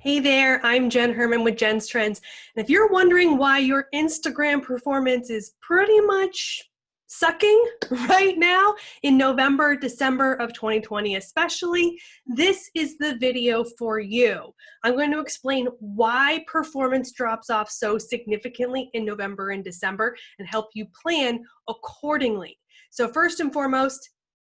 Hey there, I'm Jenn Herman with Jenn's Trends. And if you're wondering why your Instagram performance is pretty much sucking right now in November, December of 2020 especially, this is the video for you. I'm going to explain why performance drops off so significantly in November and December and help you plan accordingly. So first and foremost,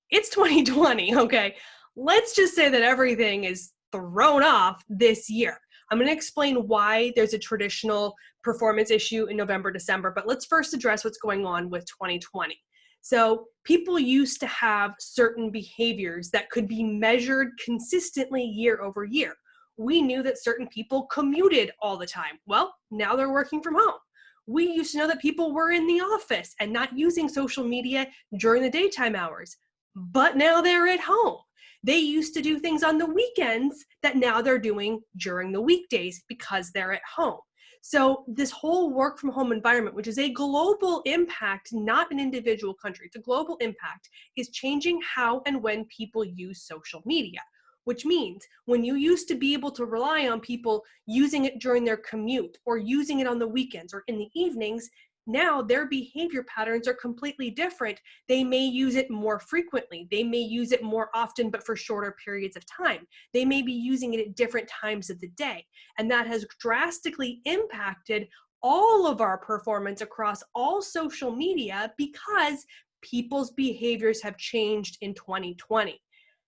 it's 2020, okay? Let's just say that everything is thrown off this year. I'm going to explain why there's a traditional performance issue in November, December, but let's first address what's going on with 2020. So people used to have certain behaviors that could be measured consistently year over year. We knew that certain people commuted all the time. Well, now they're working from home. We used to know that people were in the office and not using social media during the daytime hours, but now they're at home. They used to do things on the weekends that now they're doing during the weekdays because they're at home. So this whole work from home environment, which is a global impact, not an individual country, it's a global impact, is changing how and when people use social media. Which means when you used to be able to rely on people using it during their commute or using it on the weekends or in the evenings, now their behavior patterns are completely different. They may use it more frequently. They may use it more often, but for shorter periods of time. They may be using it at different times of the day. And that has drastically impacted all of our performance across all social media because people's behaviors have changed in 2020.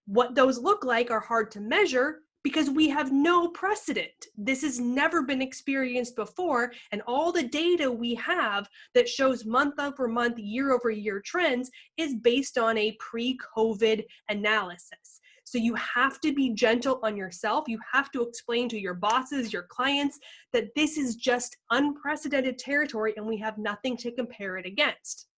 What those look like are hard to measure because we have no precedent. This has never been experienced before, and all the data we have that shows month over month, year over year trends is based on a pre-COVID analysis. So you have to be gentle on yourself. You have to explain to your bosses, your clients, that this is just unprecedented territory and we have nothing to compare it against.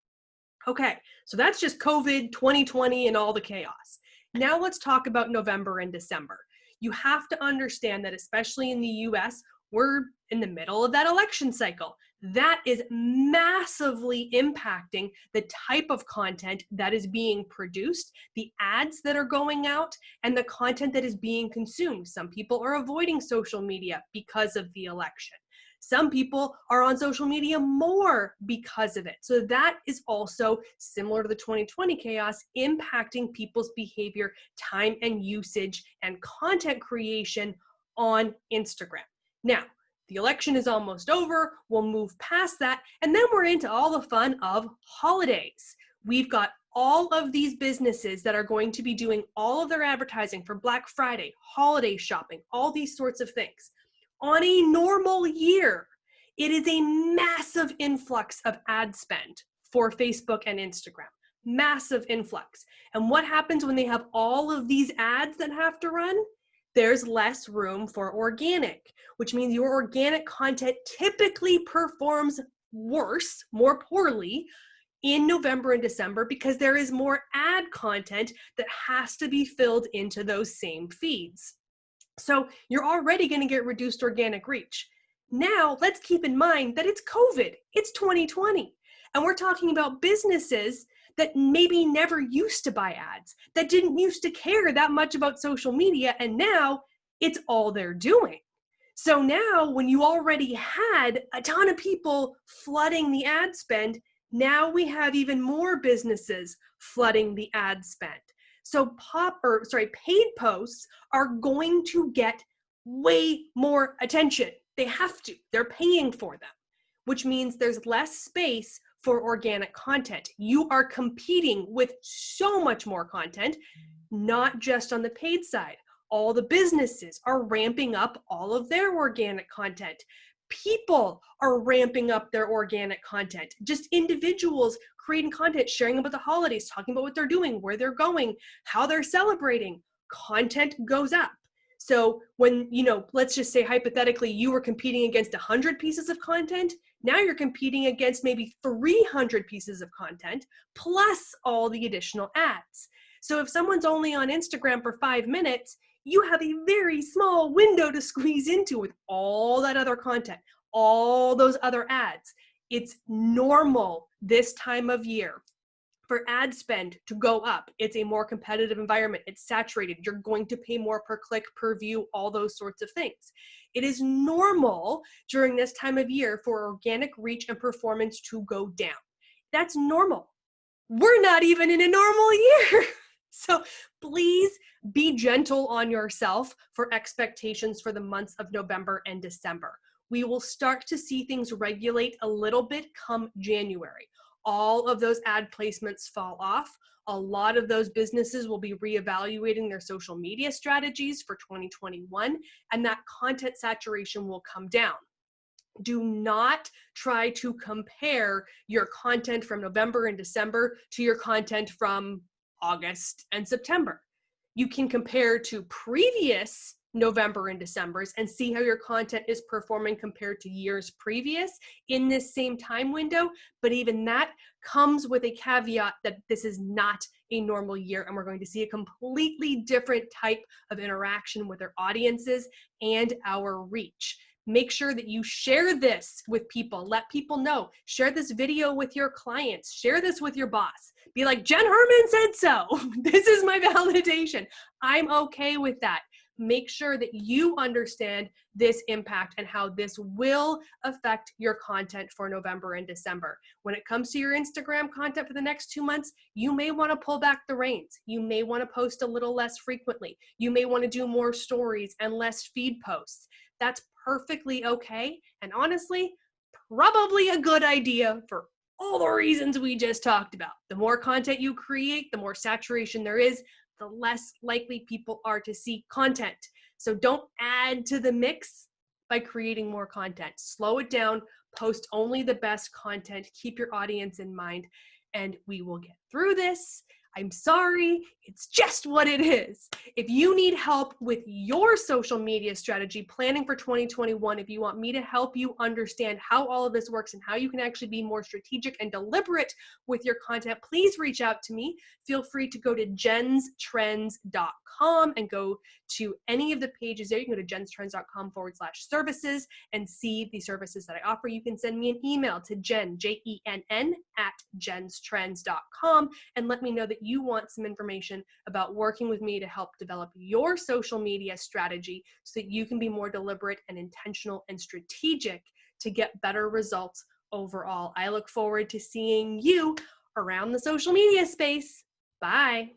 Okay, so that's just COVID 2020 and all the chaos. Now let's talk about November and December. You have to understand that especially in the US, we're in the middle of that election cycle. That is massively impacting the type of content that is being produced, the ads that are going out, and the content that is being consumed. Some people are avoiding social media because of the election. Some people are on social media more because of it. So that is also similar to the 2020 chaos, impacting people's behavior, time and usage, and content creation on Instagram. Now, the election is almost over. We'll move past that. And then we're into all the fun of holidays. We've got all of these businesses that are going to be doing all of their advertising for Black Friday, holiday shopping, all these sorts of things. On a normal year, it is a massive influx of ad spend for Facebook and Instagram. Massive influx. And what happens when they have all of these ads that have to run? There's less room for organic, which means your organic content typically performs worse, more poorly in November and December because there is more ad content that has to be filled into those same feeds. So you're already going to get reduced organic reach. Now, let's keep in mind that it's COVID. It's 2020. And we're talking about businesses that maybe never used to buy ads, that didn't used to care that much about social media, and now it's all they're doing. So now when you already had a ton of people flooding the ad spend, now we have even more businesses flooding the ad spend. So paid posts are going to get way more attention. They have to. They're paying for them, which means there's less space for organic content. You are competing with so much more content, not just on the paid side. All the businesses are ramping up all of their organic content. People are ramping up their organic content. Just individuals creating content, sharing about the holidays, talking about what they're doing, where they're going, how they're celebrating. Content goes up. So when, let's just say hypothetically, you were competing against 100 pieces of content, now you're competing against maybe 300 pieces of content, plus all the additional ads. So if someone's only on Instagram for 5 minutes, you have a very small window to squeeze into with all that other content, all those other ads. It's normal this time of year for ad spend to go up. It's a more competitive environment. It's saturated. You're going to pay more per click, per view, all those sorts of things. It is normal during this time of year for organic reach and performance to go down. That's normal. We're not even in a normal year. So please be gentle on yourself for expectations for the months of November and December. We will start to see things regulate a little bit come January. All of those ad placements fall off. A lot of those businesses will be reevaluating their social media strategies for 2021, and that content saturation will come down. Do not try to compare your content from November and December to your content from August and September. You can compare to previous November and Decembers and see how your content is performing compared to years previous in this same time window. But even that comes with a caveat that this is not a normal year, and we're going to see a completely different type of interaction with our audiences and our reach. Make sure that you share this with people. Let people know. Share this video with your clients. Share this with your boss. Be like, Jenn Herman said so. This is my validation. I'm okay with that. Make sure that you understand this impact and how this will affect your content for November and December. When it comes to your Instagram content for the next 2 months, you may want to pull back the reins. You may want to post a little less frequently. You may want to do more stories and less feed posts. That's perfectly okay, and honestly, probably a good idea for all the reasons we just talked about. The more content you create, the more saturation there is, the less likely people are to see content. So don't add to the mix by creating more content. Slow it down, post only the best content, keep your audience in mind, and we will get through this. I'm sorry, it's just what it is. If you need help with your social media strategy planning for 2021, if you want me to help you understand how all of this works and how you can actually be more strategic and deliberate with your content, please reach out to me. Feel free to go to jenstrends.com and go to any of the pages there. You can go to jenstrends.com/services and see the services that I offer. You can send me an email to Jenn, Jenn, @jenstrends.com and let me know that you want some information about working with me to help develop your social media strategy so that you can be more deliberate and intentional and strategic to get better results overall. I look forward to seeing you around the social media space. Bye.